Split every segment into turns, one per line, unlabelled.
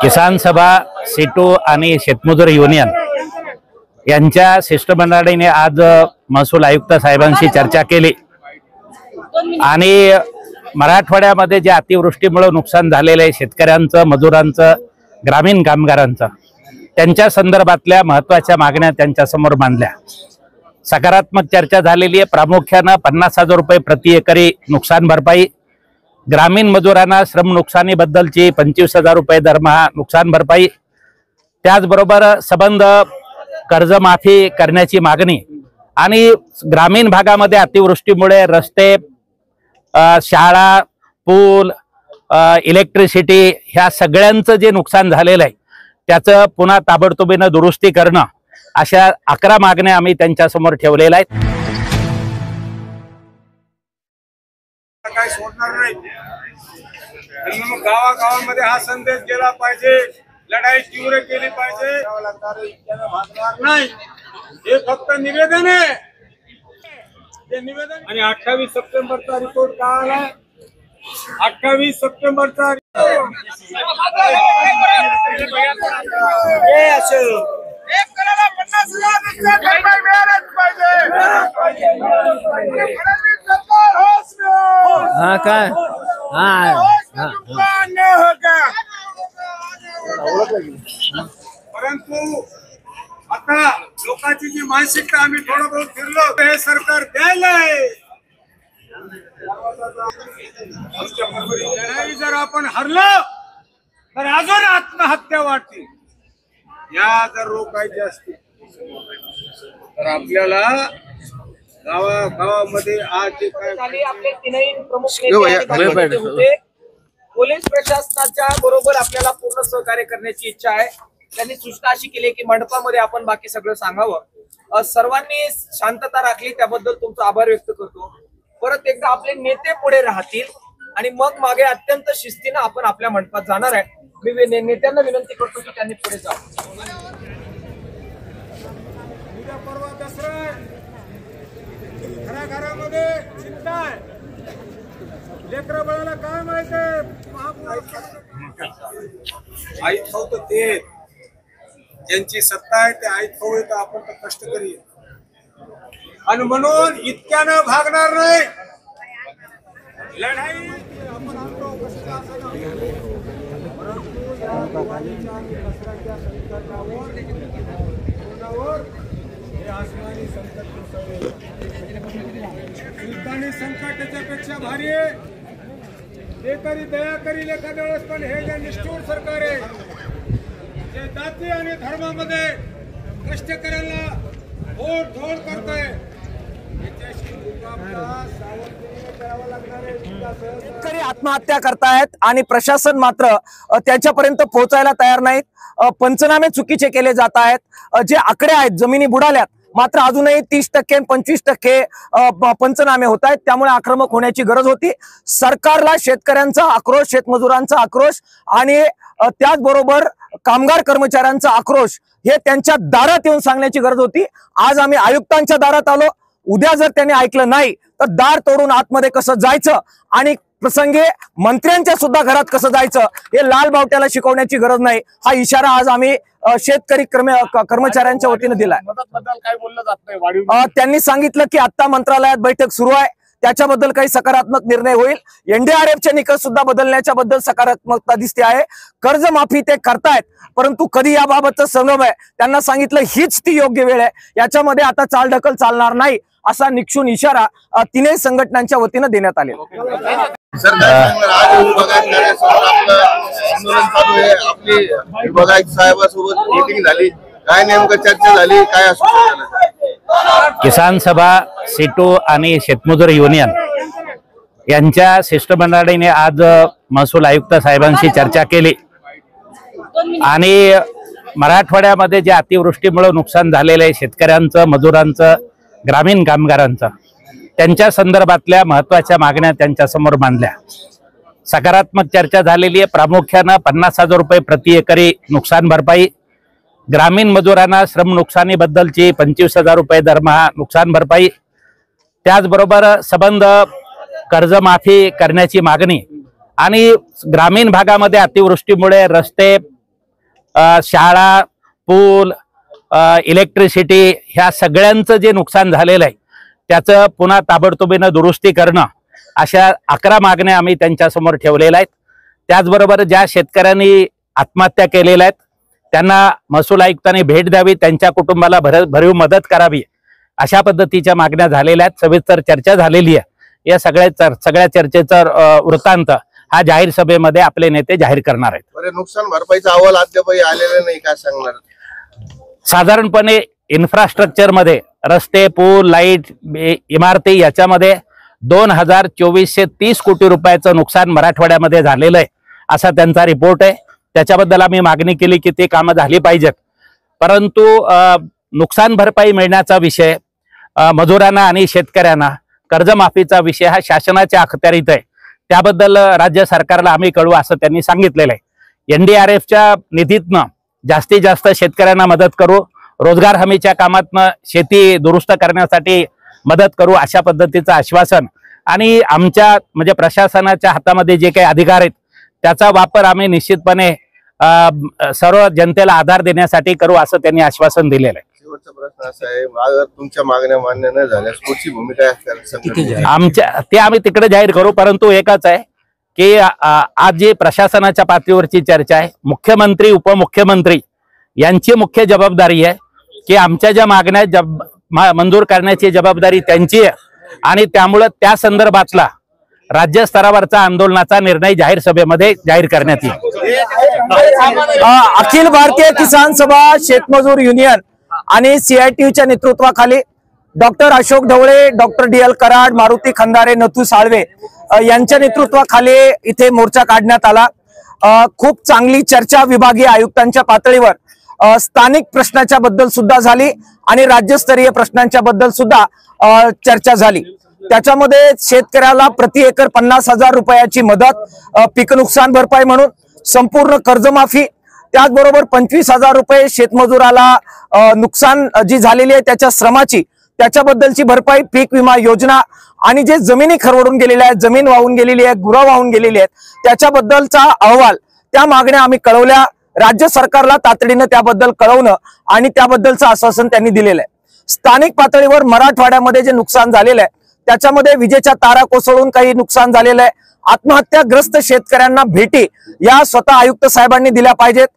किसान सभा सीटू आणि शेतमजूर युनियन यांच्या शिष्टमंडळाने आज महसूल आयुक्त साहेबांशी चर्चा केली आणि मराठवाड्यामध्ये जे अतिवृष्टीमुळे नुकसान झालेले आहे शेतकऱ्यांचं, मजुरांचं, ग्रामीण कामगारांचं, त्यांच्या संदर्भातल्या महत्त्वाच्या मागण्या त्यांच्यासमोर मांडल्या। सकारात्मक चर्चा झालेली आहे। प्रामुख्याने 50,000 रुपये प्रति एकरी नुकसान भरपाई, ग्रामीण मजुरांना श्रम नुकसानीबद्दलची 25,000 रुपये दरमहा नुकसान भरपाई, त्याचबरोबर सबंध कर्जमाफी करण्याची मागणी आणि ग्रामीण भागामध्ये अतिवृष्टीमुळे रस्ते, शाळा, पूल, इलेक्ट्रिसिटी ह्या सगळ्यांचं जे नुकसान झालेलं आहे त्याचं पुन्हा ताबडतोबीने दुरुस्ती करणं, अशा 11 मागण्या आम्ही त्यांच्यासमोर ठेवलेल्या आहेत।
काय सोडणार नाही आणि मग गावागावांमध्ये हा संदेश गेला पाहिजे, लढाई तीव्र केली पाहिजे। भागणार नाही, हे फक्त निवेदन आहे, हे निवेदन। आणि 28 सप्टेंबरचा रिपोर्ट काय आलाय? 28 सप्टेंबरचा परंतु आता लोकांची जी मानसिकता आम्ही थोडं बहुत फिरलो, हे सरकार द्यायलाय। लढाई जर आपण हरलो तर अजून आत्महत्या वाढतील। या जर रोखायच्या असतील तर आपल्याला गावागावामध्ये आज जे काय
आपले तीनही प्रमुख नेते होते, पोलीस प्रशासनाच्या बरोबर आपल्याला पूर्ण सहकार्य करण्याची इच्छा आहे। त्यांनी सूचना अशी केली की मंडपामध्ये आपण बाकी सगळं सांगावं। सर्वांनी शांतता राखली त्याबद्दल तुमचा आभार व्यक्त करतो। परत एकदा आपले नेते पुढे राहतील आणि मग मागे अत्यंत शिस्तीने आपण आपल्या मंडपात जाणार आहे। मी नेत्यांना विनंती करतो की त्यांनी पुढे जावं।
उद्या परवा दसरा आहे, घराघरामध्ये चिंता आहे, लेकरा बाळाला काय माहितीये? आई खाऊ तर ते ज्यांची सत्ता आहे ते आई खाऊ येतं, आपण तर कष्ट करूया आणि म्हणून इतक्यानं भागणार नाही। लढाई आपण आणतो आसमानी संकट संकट त्याच्यापेक्षा भारी आहे। ते तरी दया करील एखाद्या वेळेस, पण हे जे निष्ठुर सरकार आहे, जे जाती आणि धर्मामध्ये कष्टकऱ्याला ओढ करतंय, याच्याशी मुकाबला सावधगिरीने करावा लागणार आहे।
शेतकरी आत्महत्या करतायत आणि प्रशासन मात्र त्यांच्यापर्यंत पोहोचायला तयार नाहीत। पंचनामे चुकीचे केले जात आहेत। जे आकडे आहेत जमिनी बुडाल्यात, मात्र अजूनही 30% आणि 25% पंचनामे होत आहेत। त्यामुळे आक्रमक होण्याची गरज होती। सरकारला शेतकऱ्यांचा आक्रोश, शेतमजुरांचा आक्रोश आणि त्याचबरोबर कामगार कर्मचाऱ्यांचा आक्रोश हे त्यांच्या दारात येऊन सांगण्याची गरज होती। आज आम्ही आयुक्तांच्या दारात आलो। उद्या जर त्यांनी ऐकलं नाही तर दार तोडून आतमध्ये कसं जायचं आणि प्रसंगी मंत्र्यांच्या सुद्धा घरात कसं जायचं हे लाल बावट्याला शिकवण्याची गरज नाही। हा इशारा आज आम्ही शेतकरी कर्मचाऱ्यांच्या वतीने दिलाय।
काय बोललं जात नाही?
त्यांनी सांगितलं की आता मंत्रालयात बैठक सुरू आहे, त्याच्याबद्दल काही सकारात्मक निर्णय होईल। एनडीआरएफचे निकष सुद्धा बदलण्याच्या बद्दल सकारात्मकता दिसते आहे। कर्जमाफी ते करतायत, परंतु कधी याबाबतचा संभ्रम आहे। त्यांना सांगितलं हीच ती योग्य वेळ आहे, याच्यामध्ये आता चालढकल चालणार नाही असा निक्षून इशारा तीनही संघटनांच्या वतीने देण्यात आले।
साहेबांसोबत मीटिंग झाली, काय नेमकं चर्चा झाली, काय असं?
किसान सभा सीटू आणि शेतमजूर युनियन यांच्या शिष्टमंडळाने आज महसूल आयुक्त साहेबांशी चर्चा केली आणि मराठवाड्यामध्ये जे अतिवृष्टीमुळे नुकसान झालेले आहे शेतकऱ्यांचं, मजुरांचं, ग्रामीण कामगारांचं, त्यांच्या संदर्भातल्या महत्त्वाच्या मागण्या त्यांच्यासमोर मांडल्या। सकारात्मक चर्चा झालेली आहे। प्रामुख्याने 50,000 रुपये प्रति एकरी नुकसान भरपाई, ग्रामीण मजुरांना श्रम नुकसानीबद्दलची 25,000 रुपये दरमहा नुकसान भरपाई, त्याचबरोबर सबंध कर्जमाफी करण्याची मागणी आणि ग्रामीण भागामध्ये अतिवृष्टीमुळे रस्ते, शाळा, पूल, इलेक्ट्रिसिटी ह्या सगळ्यांचं जे नुकसान झालेलं आहे त्याचं पुन्हा ताबडतोबीनं दुरुस्ती करणं, अशा 11 मागण्या आम्ही त्यांच्यासमोर ठेवलेल्या आहेत. त्याचबरोबर ज्या शेतकऱ्यांनी आत्महत्या केलेल्या आहेत त्यांना महसूल आयुक्तांनी भेट द्यावी, त्यांच्या कुटुंबाला भरीव मदत करावी, अशा पद्धतीच्या मागण्या झालेल्या आहेत. सविस्तर चर्चा झालेली आहे. या सगळ्या चर्चेचा वृत्तांत हा जाहीर सभेमध्ये आपले नेते जाहीर करणार आहेत.
बरं, नुकसान भरपाईचा अहवाल अद्यापही आलेला नाही, काय सांगणार?
साधारणपणे इन्फ्रास्ट्रक्चरमध्ये रस्ते, पूल, लाईट, इमारती याच्यामध्ये 2,430 कोटी रुपयाचं नुकसान मराठवाड्यामध्ये झालेलं आहे, असा त्यांचा रिपोर्ट आहे. त्याच्याबद्दल आम्ही मागणी केली की ते कामं झाली पाहिजेत. परंतु नुकसान भरपाई मिळण्याचा विषय, मजुरांना आणि शेतकऱ्यांना कर्जमाफीचा विषय हा शासनाच्या अखत्यारीत आहे. त्याबद्दल राज्य सरकारला आम्ही कळवू असं त्यांनी सांगितलेलं आहे. NDRFच्या निधीतनं जास्तीत जास्त शेतकऱ्यांना मदत करू, रोजगार हमीच्या कामातनं शेती दुरुस्त करण्यासाठी मदत करू, अशा पद्धतीचं आश्वासन आणि आमच्या म्हणजे प्रशासनाच्या हातामध्ये जे काही अधिकार आहेत त्याचा वापर आम्ही निश्चितपणे सर्व जनतेला आधार देण्यासाठी करू, असं त्यांनी आश्वासन दिलेलं आहे.
शेवटचा प्रश्न असा आहे, अगर तुमच्या मागण्या मान्य न झाल्यास पुढची भूमिका असेल?
आम्ही तिकडे जाहीर करू. परंतु एकच आहे की आज जी प्रशासनाच्या पातळीवरची चर्चा आहे, मुख्यमंत्री, उपमुख्यमंत्री यांची मुख्य जबाबदारी आहे की आमच्या ज्या मागण्या मंजूर करण्याची जबाबदारी त्यांची आहे आणि त्यामुळं त्या संदर्भातला राज्य स्तरावरचा आंदोलनाचा निर्णय जाहीर सभेमध्ये जाहीर करण्यात येईल.
अखिल भारतीय किसान सभा शेतमजूर युनियन आणि CITUच्या नेतृत्वाखाली doctor Ashok Dhawale, doctor DL Karad, Maruti Khandare, Nathu Salve यांच्या नेतृत्वाखाली इथे मोर्चा काढण्यात आला. खूप चांगली चर्चा विभागीय आयुक्तांच्या पातळीवर स्थानिक प्रश्नाच्या बद्दल सुद्धा झाली आणि राज्यस्तरीय प्रश्नांच्या बद्दल सुद्धा चर्चा झाली. त्याच्यामध्ये शेतकऱ्याला प्रति एकर 50,000 रुपयाची मदत, पीक नुकसान भरपाई म्हणून संपूर्ण कर्जमाफी, त्याचबरोबर 25,000 रुपये शेतमजुराला नुकसान जी झालेली आहे त्याच्या श्रमाची त्याच्याबद्दलची भरपाई, पीक विमा योजना आणि जे जमिनी खरवडून गेलेल्या आहेत, जमीन वाहून गेलेली आहे, गुरं वाहून गेलेली आहेत, त्याच्याबद्दलचा अहवाल, त्या मागण्या आम्ही कळवल्या. राज्य सरकारला तातडीनं त्याबद्दल कळवणं आणि त्याबद्दलचं आश्वासन त्यांनी दिलेलं आहे. स्थानिक पातळीवर मराठवाड्यामध्ये जे नुकसान झालेलं आहे त्याच्यामध्ये विजेच्या तारा कोसळून काही नुकसान झालेलं आहे. आत्महत्याग्रस्त शेतकऱ्यांना भेटी या स्वतः आयुक्त साहेबांनी दिल्या पाहिजेत.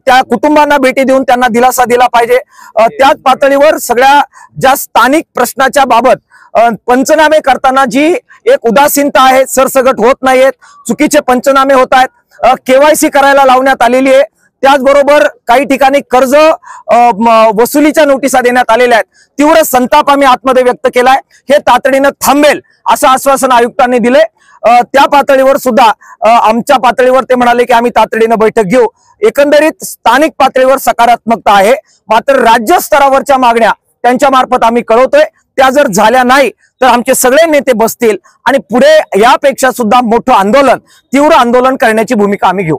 त्या कुटुंबांना भेटी देऊन त्यांना दिलासा दिला पाहिजे. त्याच पातळीवर सगळ्या ज्या स्थानिक प्रश्नाच्या बाबत पंचनामे करताना जी एक उदासीनता आहे, सरसगट होत नाहीयेत, चुकीचे पंचनामे होत आहेत, KYC करायला लावण्यात आलेली आहे. त्याचबरोबर काही ठिकाणी कर्ज वसुलीच्या नोटिसा देण्यात आलेल्या आहेत. तीव्र संताप आम्ही आतमध्ये व्यक्त केलाय. हे तातडीनं थांबेल असं आश्वासन आयुक्तांनी दिले. त्या पातळीवर सुद्धा आमच्या पातळीवर ते म्हणाले की आम्ही तातडीनं बैठक घेऊ. एकंदरीत स्थानिक पातळीवर सकारात्मकता आहे, मात्र राज्य स्तरावरच्या मागण्या त्यांच्या मार्फत आम्ही कळवतोय. त्या जर झाल्या नाही तर आमचे सगळे नेते बसतील आणि पुढे यापेक्षा सुद्धा मोठं आंदोलन, तीव्र आंदोलन करण्याची भूमिका आम्ही घेऊ.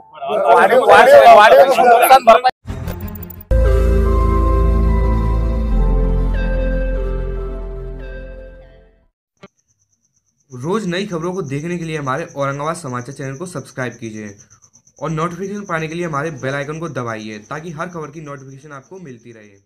रोज नई खबरों को देखने के लिए हमारे औरंगाबाद समाचार चैनल को सब्सक्राइब कीजिए और नोटिफिकेशन पाने के लिए हमारे बेल आइकन को दबाइए ताकि हर खबर की नोटिफिकेशन आपको मिलती रहे।